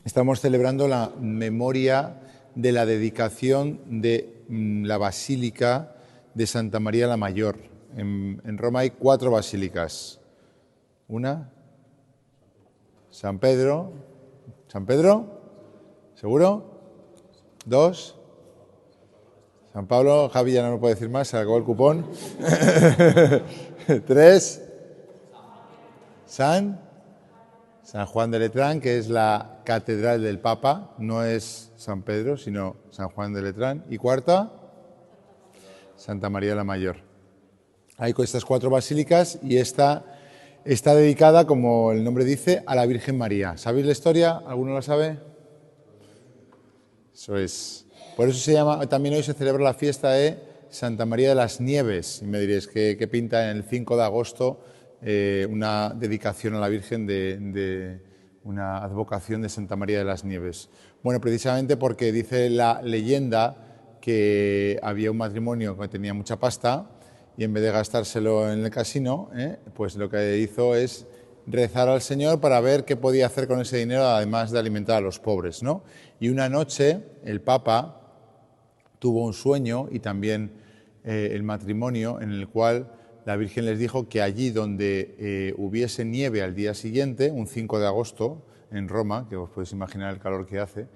Estamos celebrando la memoria de la dedicación de la Basílica de Santa María la Mayor. En Roma hay 4 basílicas. Una, San Pedro. ¿San Pedro? ¿Seguro? 2. San Pablo, Javi ya no me puede decir más, se acabó el cupón. 3. San Juan de Letrán, que es la catedral del Papa, no es San Pedro, sino San Juan de Letrán. Y 4, Santa María la Mayor. Hay estas 4 basílicas y esta está dedicada, como el nombre dice, a la Virgen María. ¿Sabéis la historia? ¿Alguno la sabe? Eso es. Por eso se llama, también hoy se celebra la fiesta de Santa María de las Nieves. Y me diréis, ¿qué pinta en el 5 de agosto una dedicación a la Virgen de una advocación de Santa María de las Nieves? Bueno, precisamente porque dice la leyenda que había un matrimonio que tenía mucha pasta y en vez de gastárselo en el casino, pues lo que hizo es rezar al Señor para ver qué podía hacer con ese dinero, además de alimentar a los pobres, ¿no? Y una noche el Papa tuvo un sueño y también el matrimonio en el cual la Virgen les dijo que allí donde hubiese nieve al día siguiente, un 5 de agosto en Roma, que os podéis imaginar el calor que hace,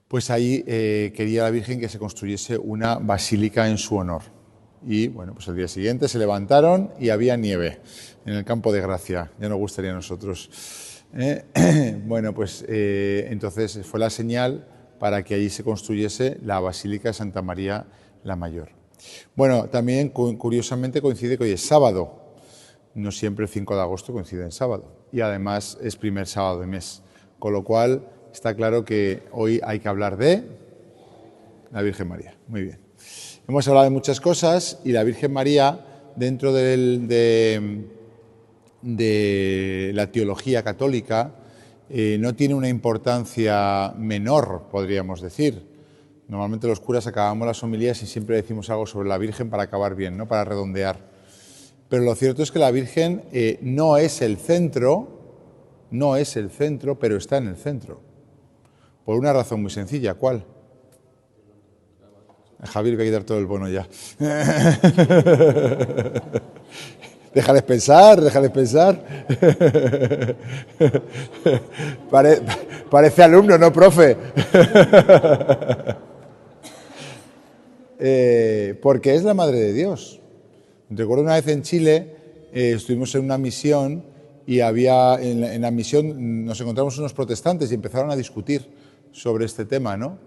pues ahí quería la Virgen que se construyese una basílica en su honor. Y bueno, pues al día siguiente se levantaron y había nieve en el Campo de Gracia, ya nos gustaría a nosotros. Bueno, pues entonces fue la señal para que allí se construyese la Basílica de Santa María la Mayor. Bueno, también curiosamente coincide que hoy es sábado, no siempre el 5 de agosto coincide en sábado, y además es primer sábado de mes, con lo cual está claro que hoy hay que hablar de la Virgen María. Muy bien. Hemos hablado de muchas cosas y la Virgen María, dentro de la teología católica, no tiene una importancia menor, podríamos decir. Normalmente los curas acabamos las homilías y siempre decimos algo sobre la Virgen para acabar bien, ¿no? Para redondear. Pero lo cierto es que la Virgen no es el centro, pero está en el centro. Por una razón muy sencilla, ¿cuál? A Javier le voy a quitar todo el bono ya. Déjales pensar. Parece alumno, no profe. Porque es la Madre de Dios. Recuerdo una vez en Chile, estuvimos en una misión y había en la misión nos encontramos unos protestantes y empezaron a discutir sobre este tema, ¿no?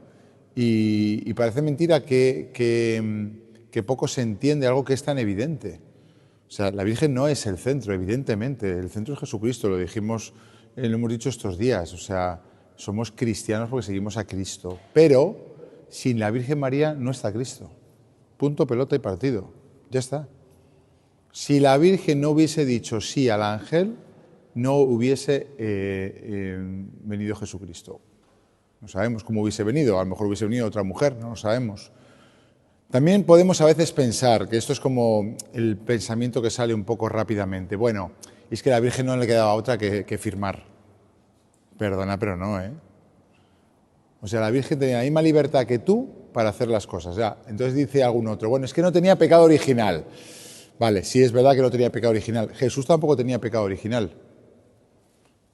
Y parece mentira que poco se entiende algo que es tan evidente. O sea, la Virgen no es el centro, evidentemente. El centro es Jesucristo, lo hemos dicho estos días. O sea, somos cristianos porque seguimos a Cristo. Pero sin la Virgen María no está Cristo. Punto, pelota y partido. Ya está. Si la Virgen no hubiese dicho sí al ángel, no hubiese venido Jesucristo. No sabemos cómo hubiese venido. A lo mejor hubiese venido otra mujer, no lo sabemos. También podemos a veces pensar, que esto es como el pensamiento que sale un poco rápidamente. Bueno, es que a la Virgen no le quedaba otra que firmar. Perdona, pero no, ¿eh? O sea, la Virgen tenía la misma libertad que tú para hacer las cosas. Ya. Entonces dice algún otro, bueno, es que no tenía pecado original. Vale, sí es verdad que no tenía pecado original. Jesús tampoco tenía pecado original.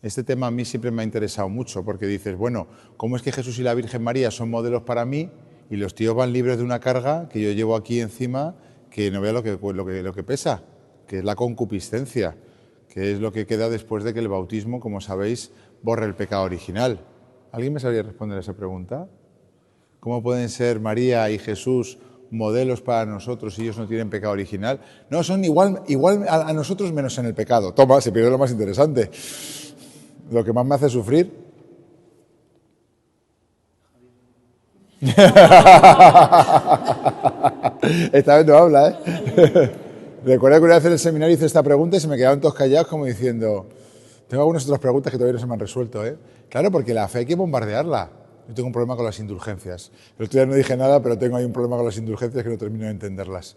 Este tema a mí siempre me ha interesado mucho, porque dices, bueno, ¿cómo es que Jesús y la Virgen María son modelos para mí y los tíos van libres de una carga que yo llevo aquí encima, que no vea lo que pesa, que es la concupiscencia, que es lo que queda después de que el bautismo, como sabéis, borre el pecado original? ¿Alguien me sabría responder a esa pregunta? ¿Cómo pueden ser María y Jesús modelos para nosotros si ellos no tienen pecado original? No, son igual a nosotros menos en el pecado. Toma, se pierde lo más interesante. Lo que más me hace sufrir. Esta vez no habla, ¿eh? Recuerdo que una vez en el seminario hice esta pregunta y se me quedaron todos callados como diciendo, tengo algunas otras preguntas que todavía no se me han resuelto, ¿eh? Claro, porque la fe hay que bombardearla. Yo tengo un problema con las indulgencias. El otro día no dije nada, pero tengo ahí un problema con las indulgencias que no termino de entenderlas.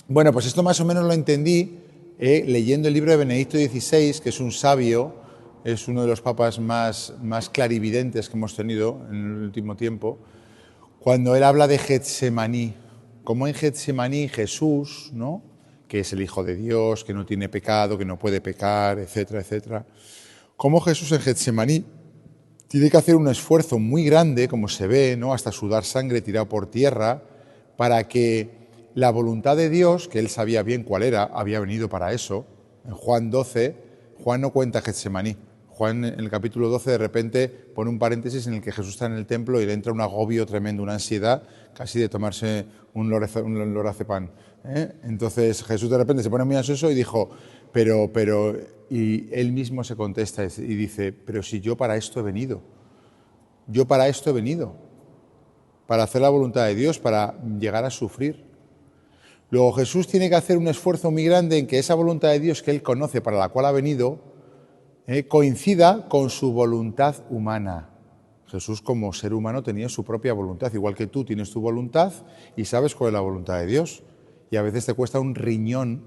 Bueno, pues esto más o menos lo entendí leyendo el libro de Benedicto XVI, que es un sabio es uno de los papas más clarividentes que hemos tenido en el último tiempo, cuando él habla de Getsemaní, como en Getsemaní Jesús, ¿no?, que es el Hijo de Dios, que no tiene pecado, que no puede pecar, etcétera, etcétera, como Jesús en Getsemaní tiene que hacer un esfuerzo muy grande, como se ve, ¿no?, hasta sudar sangre tirado por tierra, para que la voluntad de Dios, que él sabía bien cuál era, había venido para eso. En Juan 12, Juan no cuenta Getsemaní. Juan en el capítulo 12 de repente pone un paréntesis en el que Jesús está en el templo y le entra un agobio tremendo, una ansiedad casi de tomarse un lorazepam. Entonces Jesús de repente se pone muy ansioso y dijo, y él mismo se contesta y dice, pero si yo para esto he venido, para hacer la voluntad de Dios, para llegar a sufrir. Luego Jesús tiene que hacer un esfuerzo muy grande en que esa voluntad de Dios que él conoce, para la cual ha venido, coincida con su voluntad humana. Jesús como ser humano tenía su propia voluntad, igual que tú tienes tu voluntad y sabes cuál es la voluntad de Dios. Y a veces te cuesta un riñón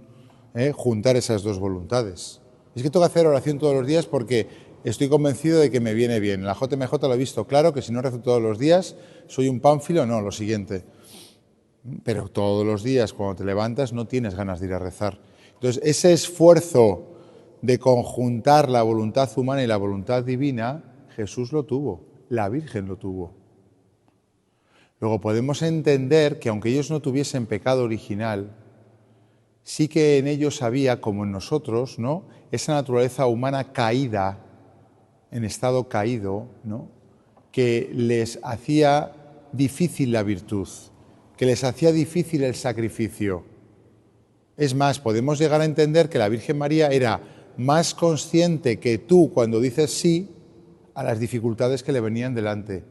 juntar esas dos voluntades. Es que tengo que hacer oración todos los días porque estoy convencido de que me viene bien. En la JMJ lo he visto claro, que si no rezo todos los días soy un pánfilo, no, lo siguiente. Pero todos los días cuando te levantas no tienes ganas de ir a rezar. Entonces ese esfuerzo de conjuntar la voluntad humana y la voluntad divina, Jesús lo tuvo, la Virgen lo tuvo. Luego podemos entender que aunque ellos no tuviesen pecado original, sí que en ellos había, como en nosotros, ¿no?, esa naturaleza humana caída, en estado caído, ¿no?, que les hacía difícil la virtud, que les hacía difícil el sacrificio. Es más, podemos llegar a entender que la Virgen María era más consciente que tú cuando dices sí a las dificultades que le venían delante.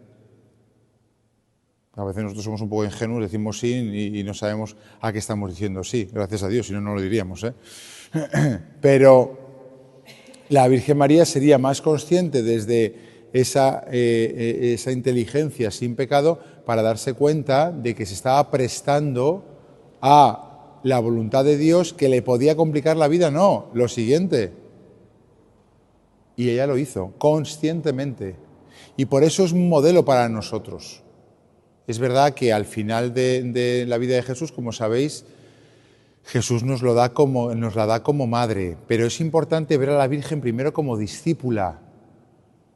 A veces nosotros somos un poco ingenuos, decimos sí y no sabemos a qué estamos diciendo sí, gracias a Dios, si no, no lo diríamos, Pero la Virgen María sería más consciente desde esa inteligencia sin pecado para darse cuenta de que se estaba prestando a la voluntad de Dios, que le podía complicar la vida. No, lo siguiente. Y ella lo hizo conscientemente. Y por eso es un modelo para nosotros. Es verdad que al final de la vida de Jesús, como sabéis, Jesús nos la da como madre, pero es importante ver a la Virgen primero como discípula.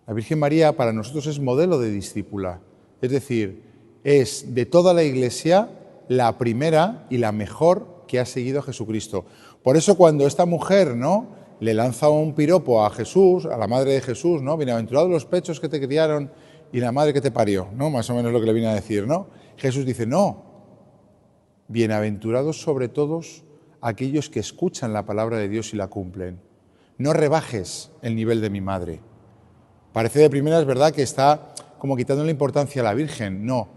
La Virgen María para nosotros es modelo de discípula, es decir, es de toda la Iglesia la primera y la mejor que ha seguido a Jesucristo. Por eso cuando esta mujer, ¿no?, le lanza un piropo a Jesús, a la madre de Jesús, ¿no?, bienaventurados los pechos que te criaron y la madre que te parió, ¿no?, más o menos lo que le viene a decir, ¿no? Jesús dice, no, bienaventurados sobre todos aquellos que escuchan la palabra de Dios y la cumplen. No rebajes el nivel de mi madre. Parece de primeras, ¿verdad?, que está como quitando la importancia a la Virgen. No,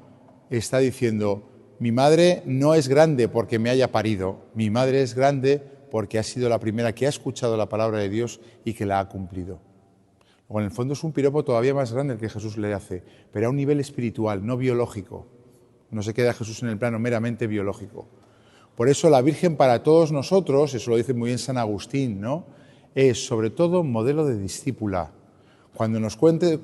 está diciendo, mi madre no es grande porque me haya parido, mi madre es grande porque ha sido la primera que ha escuchado la palabra de Dios y que la ha cumplido. Luego, en el fondo es un piropo todavía más grande el que Jesús le hace, pero a un nivel espiritual, no biológico. No se queda Jesús en el plano meramente biológico. Por eso la Virgen para todos nosotros, eso lo dice muy bien San Agustín, ¿no?, es sobre todo un modelo de discípula. Cuando nos cuesten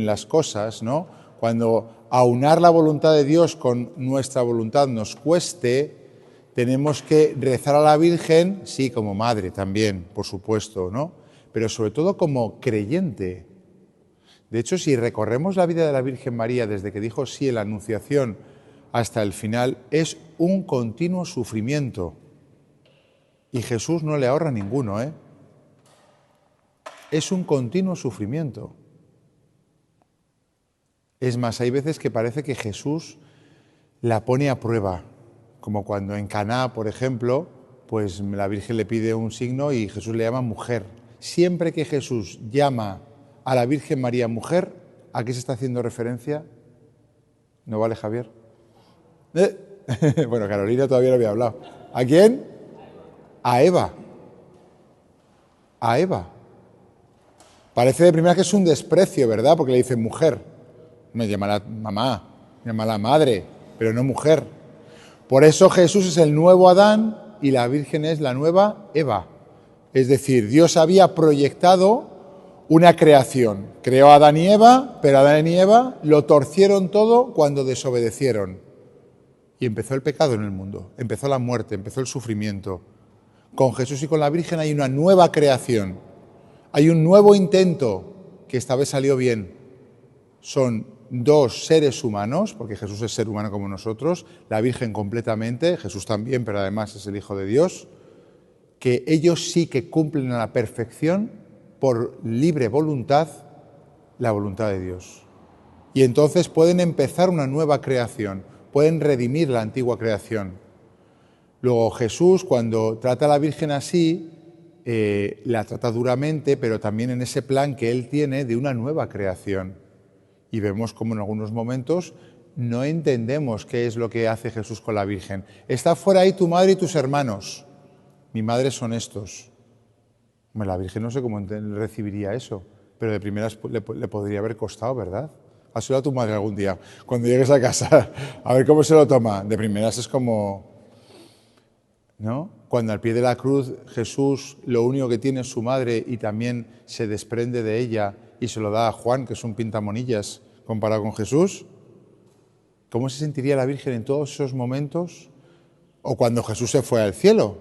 las cosas, ¿no?, cuando aunar la voluntad de Dios con nuestra voluntad nos cueste, tenemos que rezar a la Virgen, sí, como madre también, por supuesto, ¿no?, pero sobre todo como creyente. De hecho, si recorremos la vida de la Virgen María desde que dijo sí en la Anunciación hasta el final, es un continuo sufrimiento. Y Jesús no le ahorra ninguno, Es un continuo sufrimiento. Es más, hay veces que parece que Jesús la pone a prueba, como cuando en Caná, por ejemplo, pues la Virgen le pide un signo y Jesús le llama mujer. Siempre que Jesús llama a la Virgen María mujer, ¿a qué se está haciendo referencia? ¿No vale, Javier? Bueno, Carolina todavía no había hablado. ¿A quién? A Eva. A Eva. Parece de primera que es un desprecio, ¿verdad? Porque le dicen mujer. Me llamará mamá, me llamará madre, pero no mujer. Por eso Jesús es el nuevo Adán y la Virgen es la nueva Eva. Es decir, Dios había proyectado una creación. Creó a Adán y Eva, pero Adán y Eva lo torcieron todo cuando desobedecieron. Y empezó el pecado en el mundo, empezó la muerte, empezó el sufrimiento. Con Jesús y con la Virgen hay una nueva creación, hay un nuevo intento que esta vez salió bien. Son dos seres humanos, porque Jesús es ser humano como nosotros, la Virgen completamente, Jesús también, pero además es el Hijo de Dios, que ellos sí que cumplen a la perfección, por libre voluntad, la voluntad de Dios. Y entonces pueden empezar una nueva creación, pueden redimir la antigua creación. Luego Jesús, cuando trata a la Virgen así, la trata duramente, pero también en ese plan que Él tiene de una nueva creación. Y vemos como en algunos momentos no entendemos qué es lo que hace Jesús con la Virgen. Está fuera ahí tu madre y tus hermanos. Mi madre son estos. La Virgen no sé cómo recibiría eso, pero de primeras le podría haber costado, ¿verdad? Hazlo a tu madre algún día, cuando llegues a casa, a ver cómo se lo toma. De primeras es como, ¿no? Cuando al pie de la cruz Jesús lo único que tiene es su madre y también se desprende de ella y se lo da a Juan, que es un pintamonillas comparado con Jesús. ¿Cómo se sentiría la Virgen en todos esos momentos? O cuando Jesús se fue al cielo.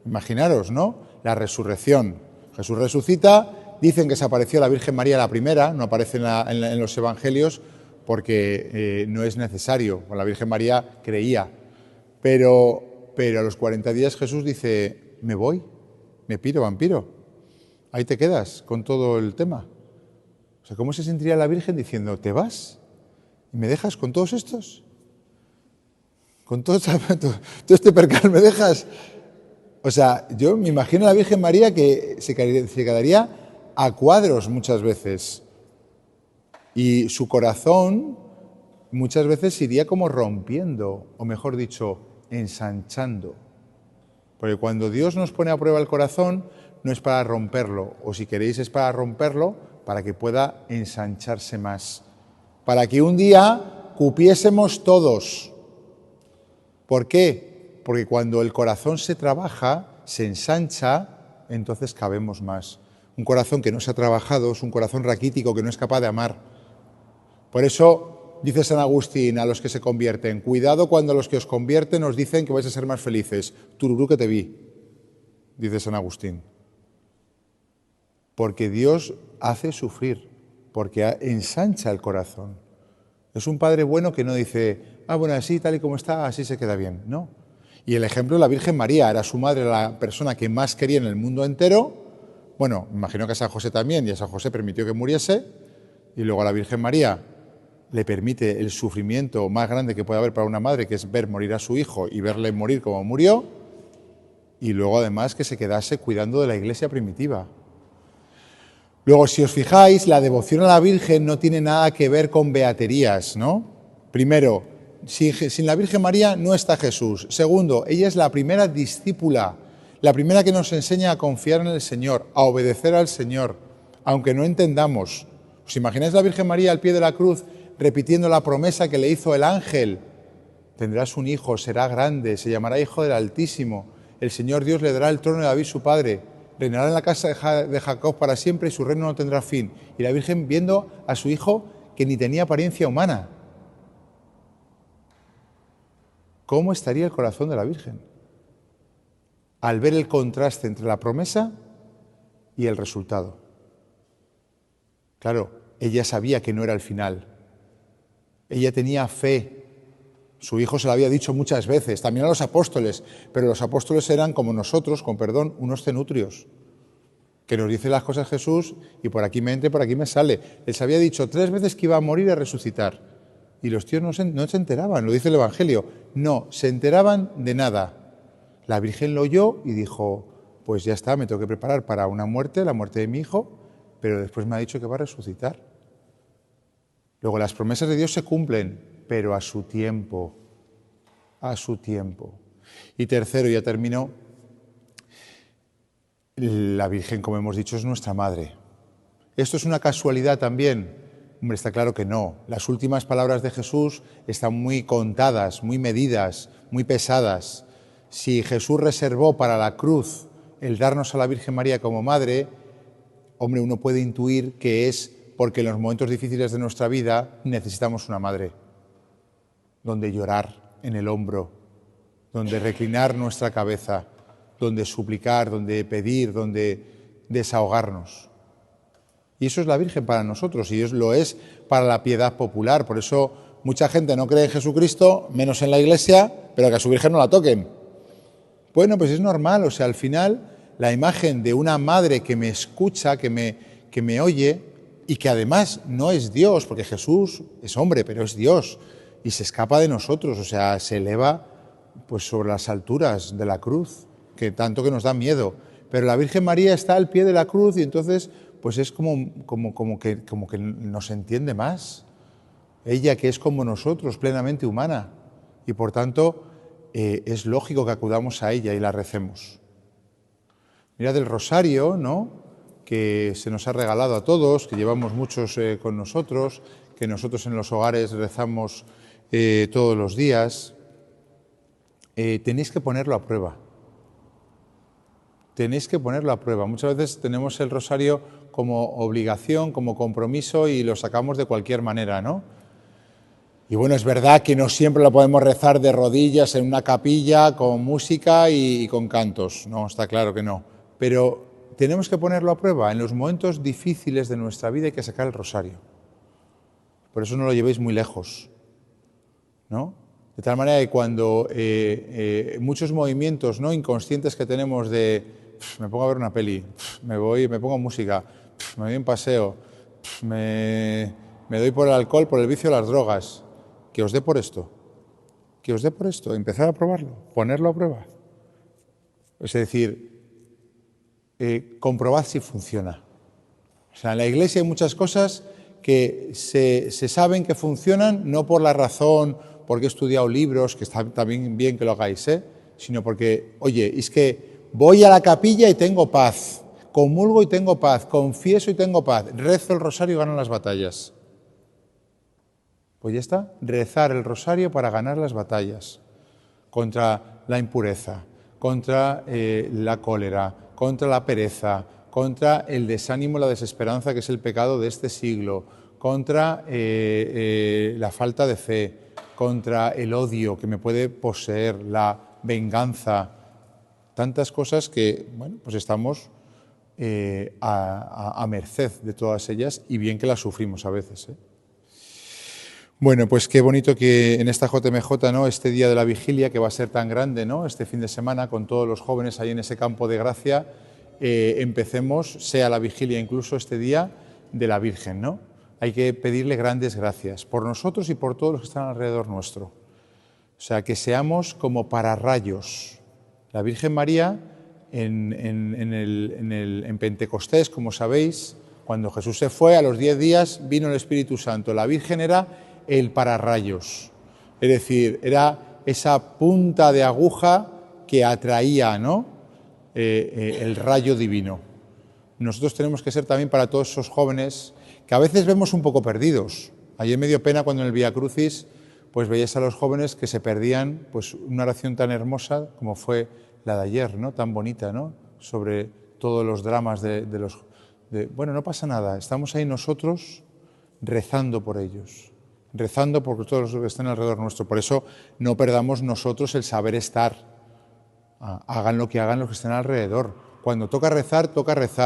Imaginaros, ¿no? La resurrección. Jesús resucita, dicen que se apareció la Virgen María la primera, no aparece en los evangelios porque no es necesario. La Virgen María creía. Pero a los 40 días Jesús dice, me voy, me piro, vampiro. Ahí te quedas con todo el tema. O sea, ¿cómo se sentiría la Virgen diciendo, te vas y me dejas con todos estos? Con todo este percal me dejas. O sea, yo me imagino a la Virgen María que se quedaría a cuadros muchas veces. Y su corazón muchas veces iría como rompiendo, o mejor dicho, ensanchando. Porque cuando Dios nos pone a prueba el corazón, no es para romperlo, o si queréis es para romperlo, para que pueda ensancharse más. Para que un día cupiésemos todos. ¿Por qué? Porque cuando el corazón se trabaja, se ensancha, entonces cabemos más. Un corazón que no se ha trabajado es un corazón raquítico que no es capaz de amar. Por eso dice San Agustín a los que se convierten, cuidado cuando los que os convierten os dicen que vais a ser más felices. Tururú que te vi, dice San Agustín. Porque Dios hace sufrir, porque ensancha el corazón. Es un padre bueno que no dice, bueno, así tal y como está, así se queda bien. No. Y el ejemplo de la Virgen María, era su madre la persona que más quería en el mundo entero. Bueno, me imagino que a San José también, y a San José permitió que muriese, y luego a la Virgen María le permite el sufrimiento más grande que puede haber para una madre, que es ver morir a su hijo y verle morir como murió, y luego además que se quedase cuidando de la iglesia primitiva. Luego, si os fijáis, la devoción a la Virgen no tiene nada que ver con beaterías, ¿no? Primero, sin la Virgen María no está Jesús. Segundo, ella es la primera discípula, la primera que nos enseña a confiar en el Señor, a obedecer al Señor, aunque no entendamos. ¿Os imagináis la Virgen María al pie de la cruz repitiendo la promesa que le hizo el ángel? Tendrás un hijo, será grande, se llamará Hijo del Altísimo. El Señor Dios le dará el trono de David su padre. Reinará en la casa de Jacob para siempre y su reino no tendrá fin. Y la Virgen viendo a su hijo que ni tenía apariencia humana. ¿Cómo estaría el corazón de la Virgen al ver el contraste entre la promesa y el resultado? Claro, ella sabía que no era el final. Ella tenía fe. Su hijo se lo había dicho muchas veces, también a los apóstoles, pero los apóstoles eran como nosotros, con perdón, unos cenutrios, que nos dice las cosas Jesús y por aquí me entra, por aquí me sale. Les había dicho 3 veces que iba a morir y a resucitar. Y los tíos no se enteraban, lo dice el Evangelio. No, se enteraban de nada. La Virgen lo oyó y dijo, pues ya está, me tengo que preparar para una muerte, la muerte de mi hijo, pero después me ha dicho que va a resucitar. Luego, las promesas de Dios se cumplen, pero a su tiempo, a su tiempo. Y tercero, ya termino, la Virgen, como hemos dicho, es nuestra madre. ¿Esto es una casualidad también? Hombre, está claro que no. Las últimas palabras de Jesús están muy contadas, muy medidas, muy pesadas. Si Jesús reservó para la cruz el darnos a la Virgen María como madre, hombre, uno puede intuir que es porque en los momentos difíciles de nuestra vida necesitamos una madre, donde llorar en el hombro, donde reclinar nuestra cabeza, donde suplicar, donde pedir, donde desahogarnos. Y eso es la Virgen para nosotros, y lo es para la piedad popular. Por eso mucha gente no cree en Jesucristo, menos en la Iglesia, pero que a su Virgen no la toquen. Bueno, pues es normal, o sea, al final la imagen de una madre que me escucha, que me oye, y que además no es Dios, porque Jesús es hombre, pero es Dios, y se escapa de nosotros, o sea, se eleva pues sobre las alturas de la cruz, que tanto que nos da miedo. Pero la Virgen María está al pie de la cruz y entonces pues es como que nos entiende más. Ella, que es como nosotros, plenamente humana, y por tanto es lógico que acudamos a ella y la recemos. Mirad el rosario, ¿no?, que se nos ha regalado a todos, que llevamos muchos con nosotros, que nosotros en los hogares rezamos todos los días. Tenéis que ponerlo a prueba. Tenéis que ponerlo a prueba. Muchas veces tenemos el rosario como obligación, como compromiso, y lo sacamos de cualquier manera, ¿no? Y bueno, es verdad que no siempre lo podemos rezar de rodillas en una capilla con música y con cantos, no, está claro que no. Pero tenemos que ponerlo a prueba. En los momentos difíciles de nuestra vida hay que sacar el rosario. Por eso no lo llevéis muy lejos, ¿no? De tal manera que cuando muchos movimientos, ¿no?, inconscientes que tenemos de me pongo a ver una peli, me pongo música, me doy un paseo, me doy por el alcohol, por el vicio de las drogas, que os dé por esto, empezar a probarlo, ponerlo a prueba. Es decir, comprobad si funciona. O sea, en la Iglesia hay muchas cosas que se saben que funcionan, no por la razón, porque he estudiado libros, que está también bien que lo hagáis, sino porque, oye, es que voy a la capilla y tengo paz, comulgo y tengo paz, confieso y tengo paz, rezo el rosario y gano las batallas. Pues ya está, rezar el rosario para ganar las batallas contra la impureza, contra la cólera, contra la pereza, contra el desánimo, la desesperanza, que es el pecado de este siglo, contra la falta de fe, contra el odio que me puede poseer, la venganza, tantas cosas que, bueno, pues estamos a merced de todas ellas, y bien que las sufrimos a veces, Bueno, pues qué bonito que en esta JMJ, ¿no?, este día de la vigilia, que va a ser tan grande, ¿no?, este fin de semana, con todos los jóvenes ahí en ese campo de gracia, empecemos, sea la vigilia incluso este día, de la Virgen, ¿no? Hay que pedirle grandes gracias por nosotros y por todos los que están alrededor nuestro. O sea, que seamos como pararrayos. La Virgen María, en Pentecostés, como sabéis, cuando Jesús se fue, a los 10 días vino el Espíritu Santo. La Virgen era el pararrayos, es decir, era esa punta de aguja que atraía, ¿no?, el rayo divino. Nosotros tenemos que ser también para todos esos jóvenes que a veces vemos un poco perdidos. Ayer me dio pena cuando en el Vía Crucis pues veías a los jóvenes que se perdían, pues una oración tan hermosa como fue la de ayer, ¿no?, tan bonita, ¿no?, sobre todos los dramas bueno, no pasa nada, estamos ahí nosotros rezando por ellos, rezando por todos los que estén alrededor nuestro. Por eso no perdamos nosotros el saber estar. Hagan lo que hagan los que estén alrededor. Cuando toca rezar,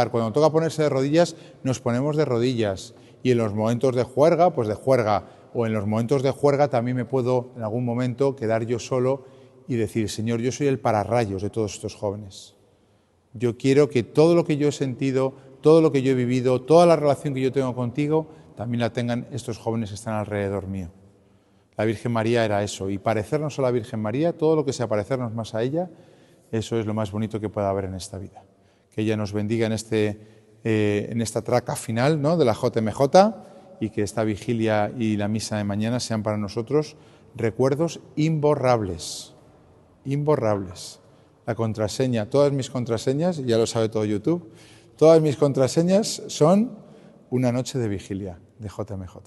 cuando toca ponerse de rodillas, nos ponemos de rodillas, y en los momentos de juerga, pues de juerga, o en los momentos de juerga también me puedo en algún momento quedar yo solo y decir: Señor, yo soy el pararrayos de todos estos jóvenes. Yo quiero que todo lo que yo he sentido, todo lo que yo he vivido, toda la relación que yo tengo contigo, también la tengan estos jóvenes que están alrededor mío. La Virgen María era eso, y parecernos a la Virgen María, todo lo que sea parecernos más a ella, eso es lo más bonito que pueda haber en esta vida. Que ella nos bendiga en esta traca final, ¿no?, de la JMJ, y que esta vigilia y la misa de mañana sean para nosotros recuerdos imborrables, imborrables. La contraseña, todas mis contraseñas, ya lo sabe todo YouTube, todas mis contraseñas son una noche de vigilia de JMJ.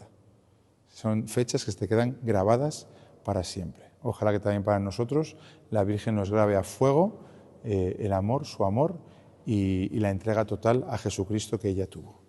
Son fechas que se te quedan grabadas para siempre. Ojalá que también para nosotros la Virgen nos grabe a fuego el amor, su amor, y la entrega total a Jesucristo que ella tuvo.